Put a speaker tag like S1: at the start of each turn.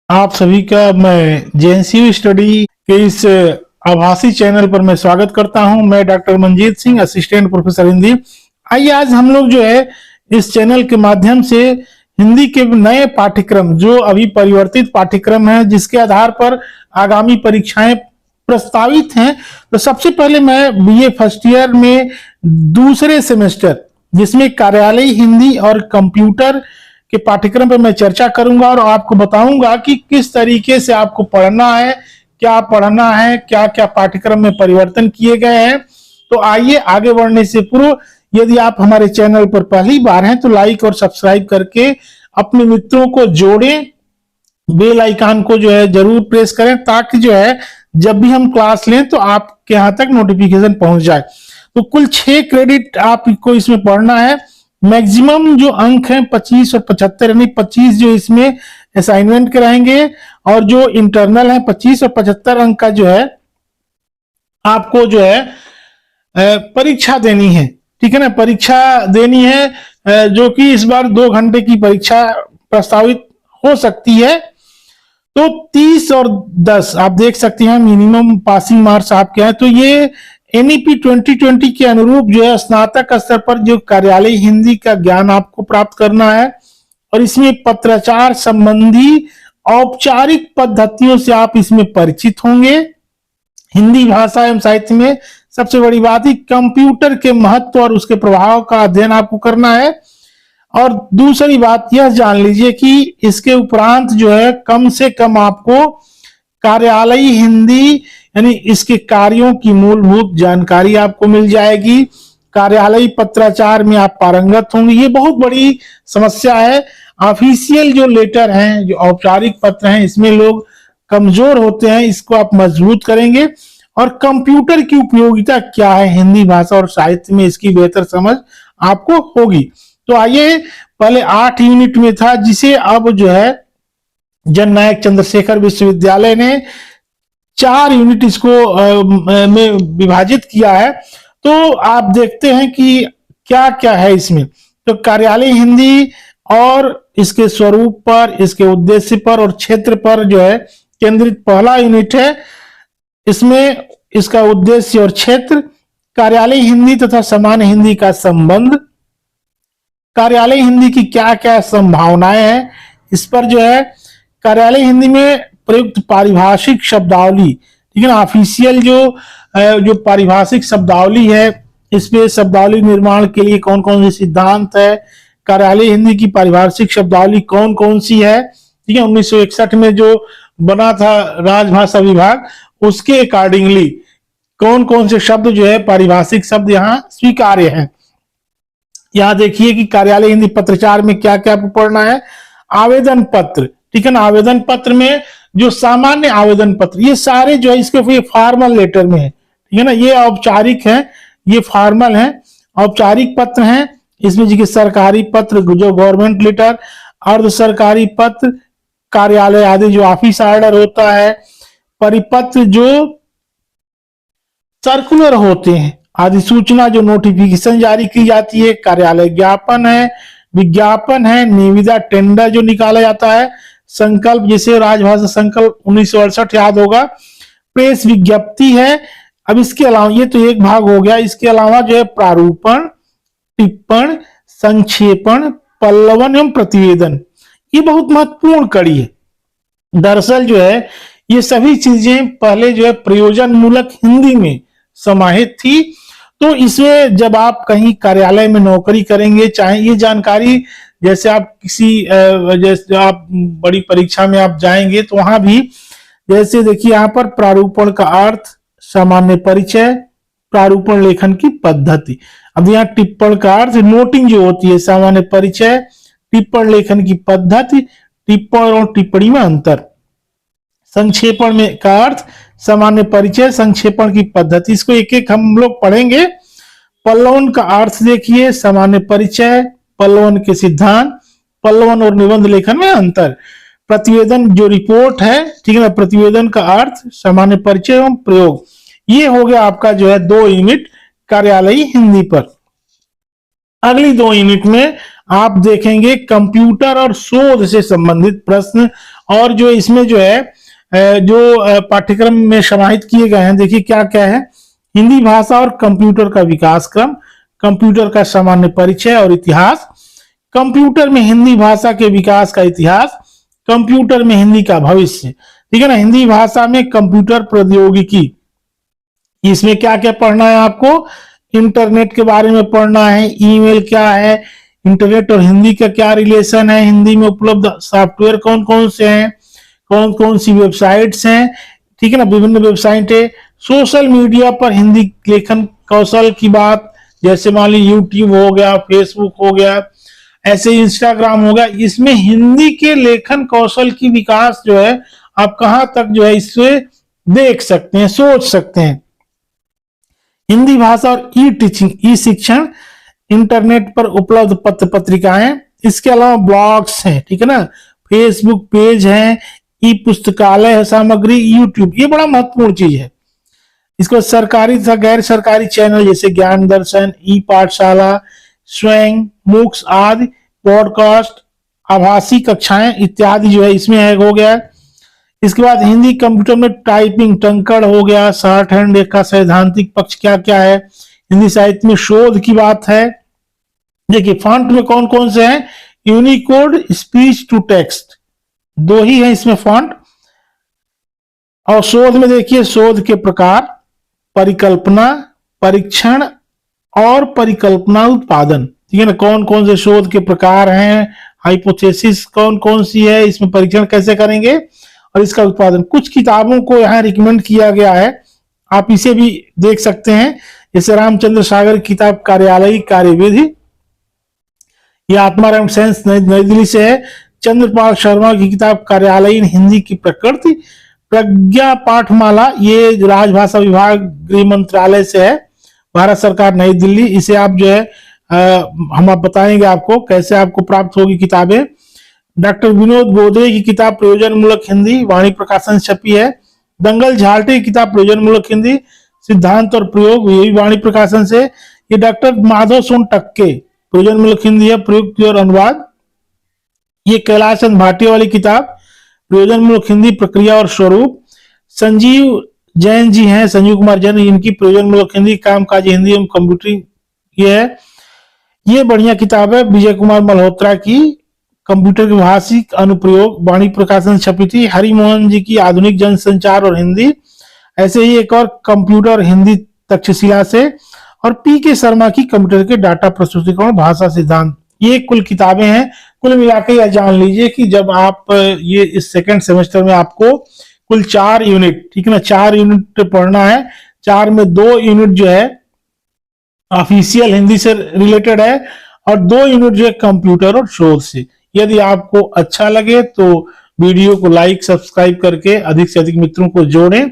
S1: आप सभी का मैं जेएनसीयू स्टडी के इस आभासी चैनल पर मैं स्वागत करता हूं। मैं doctor Manjeet Singh, assistant professor Hindi. आइए आज हम लोग जो है इस चैनल के माध्यम से हिंदी के नए पाठ्यक्रम, जो अभी परिवर्तित पाठ्यक्रम है, जिसके आधार पर आगामी परीक्षाएं प्रस्तावित हैं। तो सबसे पहले मैं बीए फर्स्ट ईयर में दूसरे सेमेस्टर, जिसमें कार्यालय हिंदी और कंप्यूटर के पाठ्यक्रम पर मैं चर्चा करूंगा और आपको बताऊंगा कि किस तरीके से आपको पढ़ना है, क्या पढ़ना है, क्या क्या पाठ्यक्रम में परिवर्तन किए गए हैं। तो आइए आगे बढ़ने से पूर्व यदि आप हमारे चैनल पर पहली बार हैं तो लाइक और सब्सक्राइब करके अपने मित्रों को जोड़ें, बेल आइकन को जो है जरूर प्रेस करें, ताकि जो है जब भी हम क्लास लें तो आपके यहाँ तक नोटिफिकेशन पहुंच जाए। तो कुल 6 क्रेडिट आपको इसमें पढ़ना है। मैक्सिमम जो अंक हैं 25 और 75, यानी 25 जो इसमें असाइनमेंट के रहेंगे और जो इंटरनल है 25 और 75 अंक का जो है आपको जो है परीक्षा देनी है। ठीक है ना, परीक्षा देनी है जो कि इस बार 2 घंटे की परीक्षा प्रस्तावित हो सकती है। तो 30 और 10 आप देख सकते हैं मिनिमम पासिंग मार्क्स आपके हैं। तो ये एनईपी 2020 के अनुरूप जो है स्नातक स्तर पर जो कार्यालय हिंदी का ज्ञान आपको प्राप्त करना है और इसमें पत्राचार संबंधी औपचारिक पद्धतियों से आप इसमें परिचित होंगे। हिंदी भाषा एवं साहित्य में सबसे बड़ी बात ही कंप्यूटर के महत्व और उसके प्रभाव का अध्ययन आपको करना है। और दूसरी बात यह जान लीजिए कि इसके उपरांत जो है कम से कम आपको कार्यालयी हिंदी यानी इसके कार्यों की मूलभूत जानकारी आपको मिल जाएगी। कार्यालयी पत्राचार में आप पारंगत होंगे। ये बहुत बड़ी समस्या है। ऑफिशियल जो लेटर हैं, जो औपचारिक पत्र हैं, इसमें लोग कमजोर होते हैं। इसको आप मजबूत करेंगे और कंप्यूटर की उपयोगिता क्या है हिंदी भाषा और साहित्य में, इसकी बेहतर समझ आपको होगी। तो आइए, पहले 8 यूनिट में था, जिसे अब जो है जननायक चंद्रशेखर विश्वविद्यालय ने 4 यूनिट इसको में विभाजित किया है। तो आप देखते हैं कि क्या क्या है इसमें। तो कार्यालय हिंदी और इसके स्वरूप पर, इसके उद्देश्य पर और क्षेत्र पर जो है केंद्रित पहला यूनिट है। इसमें इसका उद्देश्य और क्षेत्र, कार्यालय हिंदी तथा सामान्य हिंदी का संबंध, कार्यालय हिंदी की क्या क्या संभावनाएं हैं, इस पर जो है कार्यालय हिंदी में प्रयुक्त पारिभाषिक शब्दावली, ठीक है ना, ऑफिशियल जो पारिभाषिक शब्दावली है, इसमें शब्दावली निर्माण के लिए कौन कौन से सिद्धांत है, कार्यालय हिंदी की पारिभाषिक शब्दावली कौन कौन सी है, ठीक है। 1961 में जो बना था राजभाषा विभाग, उसके अकॉर्डिंगली कौन कौन से शब्द जो है पारिभाषिक शब्द यहाँ स्वीकार्य हैं। यहाँ देखिए कि कार्यालय हिंदी पत्राचार में क्या क्या आपको पढ़ना है। आवेदन पत्र, ठीक है ना, आवेदन पत्र में जो सामान्य आवेदन पत्र, ये सारे जो है इसके फॉर्मल लेटर में है, ठीक है ना। ये औपचारिक है, ये फॉर्मल है, औपचारिक पत्र हैं। इसमें जी सरकारी पत्र जो गवर्नमेंट लेटर, अर्ध सरकारी पत्र, कार्यालय आदि जो ऑफिस ऑर्डर होता है, परिपत्र जो सर्कुलर होते हैं, अधिसूचना जो नोटिफिकेशन जारी की जाती है, कार्यालय ज्ञापन है, विज्ञापन है, निविदा टेंडर जो निकाला जाता है, संकल्प जैसे राजभाषा संकल्प 1968 याद होगा, प्रेस विज्ञप्ति है। अब इसके अलावा ये तो एक भाग हो गया, इसके अलावा जो है प्रारूपण, टिप्पण, संक्षेपण, पल्लवन एवं प्रतिवेदन, ये बहुत महत्वपूर्ण कड़ी है। दरअसल जो है ये सभी चीजें पहले जो है प्रयोजन मूलक हिंदी में समाहित थी। तो इसमें जब आप कहीं कार्यालय में नौकरी करेंगे, चाहे ये जानकारी जैसे आप किसी जैसे आप बड़ी परीक्षा में आप जाएंगे तो वहां भी जैसे देखिए यहाँ पर प्रारूपण का अर्थ, सामान्य परिचय, प्रारूपण लेखन की पद्धति। अब यहाँ टिप्पण का अर्थ नोटिंग जो होती है, सामान्य परिचय, टिप्पण लेखन की पद्धति, टिप्पण और टिप्पणी में अंतर। संक्षेपण में का अर्थ सामान्य परिचय, संक्षेपण की पद्धति, इसको एक एक हम लोग पढ़ेंगे। पल्लवन का अर्थ देखिए, सामान्य परिचय, पल्लवन के सिद्धांत, पल्लवन और निबंध लेखन में अंतर। प्रतिवेदन जो रिपोर्ट है, ठीक है ना, प्रतिवेदन का अर्थ सामान्य परिचय एवं प्रयोग। ये हो गया आपका जो है 2 यूनिट कार्यालयी हिंदी पर। अगली 2 यूनिट में आप देखेंगे कंप्यूटर और शोध से संबंधित प्रश्न और जो इसमें जो है जो पाठ्यक्रम में समाहित किए गए हैं, देखिए क्या क्या है। हिंदी भाषा और कंप्यूटर का विकास क्रम, कंप्यूटर का सामान्य परिचय और इतिहास, कंप्यूटर में हिंदी भाषा के विकास का इतिहास, कंप्यूटर में हिंदी का भविष्य। ठीक है ना, हिंदी भाषा में कंप्यूटर प्रौद्योगिकी, इसमें क्या क्या पढ़ना है आपको, इंटरनेट के बारे में पढ़ना है, ईमेल क्या है, इंटरनेट और हिंदी का क्या रिलेशन है, हिंदी में उपलब्ध सॉफ्टवेयर कौन कौन से हैं, कौन कौन सी वेबसाइट्स हैं, ठीक है ना, विभिन्न वेबसाइट है। सोशल मीडिया पर हिंदी लेखन कौशल की बात, जैसे मान ली यूट्यूब हो गया, फेसबुक हो गया, ऐसे इंस्टाग्राम हो गया, इसमें हिंदी के लेखन कौशल की विकास जो है आप कहां तक जो है इससे देख सकते हैं, सोच सकते हैं। हिंदी भाषा और ई टीचिंग, ई शिक्षण, इंटरनेट पर उपलब्ध पत्र पत्रिकाएं, इसके अलावा ब्लॉग्स हैं, ठीक है ना, फेसबुक पेज है, ई पुस्तकालय है, सामग्री, यूट्यूब, ये बड़ा महत्वपूर्ण चीज है। इसको सरकारी तथा गैर सरकारी चैनल जैसे ज्ञान दर्शन, ई पाठशाला, स्वयं, मूक्स आदि, पॉडकास्ट, आभासी कक्षाएं इत्यादि जो है इसमें है, हो गया। इसके बाद हिंदी कंप्यूटर में टाइपिंग, टंकड़ हो गया, शॉर्ट हैंड, रेखा, सैद्धांतिक पक्ष क्या क्या है, हिंदी साहित्य में शोध की बात है। देखिए फॉन्ट में कौन कौन से हैं, यूनिकोड, स्पीच टू टेक्स्ट, दो ही है इसमें फॉन्ट। और शोध में देखिए शोध के प्रकार, परिकल्पना, परीक्षण और परिकल्पना उत्पादन, ठीक है ना, कौन कौन से शोध के प्रकार हैं, हाइपोथेसिस कौन कौन सी है, इसमें परीक्षण कैसे करेंगे और इसका उत्पादन। कुछ किताबों को यहाँ रिकमेंड किया गया है, आप इसे भी देख सकते हैं, जैसे रामचंद्र सागर की किताब कार्यालयी कार्यविधि, यह आत्माराम सेंस नई दिल्ली से है। चंद्रपाल शर्मा की किताब कार्यालयीन हिंदी की प्रकृति, प्रज्ञा पाठमाला, ये राजभाषा विभाग गृह मंत्रालय से है, भारत सरकार नई दिल्ली, इसे आप जो है हम आप बताएंगे आपको कैसे आपको प्राप्त होगी किताबें। डॉक्टर विनोद बोधे की किताब प्रयोजन मूलक हिंदी, वाणी प्रकाशन छपी है। दंगल झाल्टे की किताब प्रयोजन मूलक हिंदी, सिद्धांत और प्रयोग, यही वाणी प्रकाशन से। ये डॉक्टर माधव सोन टक्के, प्रयोजन मूलक हिंदी है, प्रयुक्त और अनुवाद। ये कैलाश चंद भाटिया वाली किताब, प्रयोजन मूलक हिंदी, प्रक्रिया और स्वरूप। संजीव जैन जी हैं, संजीव कुमार जैन, इनकी प्रयोजन मूलक हिंदी, कामकाजी हिंदी एवं कंप्यूटरिंग, ये है, ये बढ़िया किताब है। विजय कुमार मल्होत्रा की कंप्यूटर के भाषिक अनुप्रयोग, वाणी प्रकाशन छपी थी। हरिमोहन जी की आधुनिक जनसंचार और हिंदी, ऐसे ही एक और कंप्यूटर हिंदी तक्षशिला से, और पी के शर्मा की कंप्यूटर के डाटा प्रस्तुतिकरण भाषा सिद्धांत, ये कुल किताबें हैं। कुल मिलाकर यह जान लीजिए कि जब आप ये इस सेकंड सेमेस्टर में आपको कुल 4 यूनिट, ठीक है ना, 4 यूनिट पढ़ना है, 4 में 2 यूनिट जो है ऑफिशियल हिंदी से रिलेटेड है और 2 यूनिट जो है कंप्यूटर और शोध से। यदि आपको अच्छा लगे तो वीडियो को लाइक सब्सक्राइब करके अधिक से अधिक मित्रों को जोड़ें।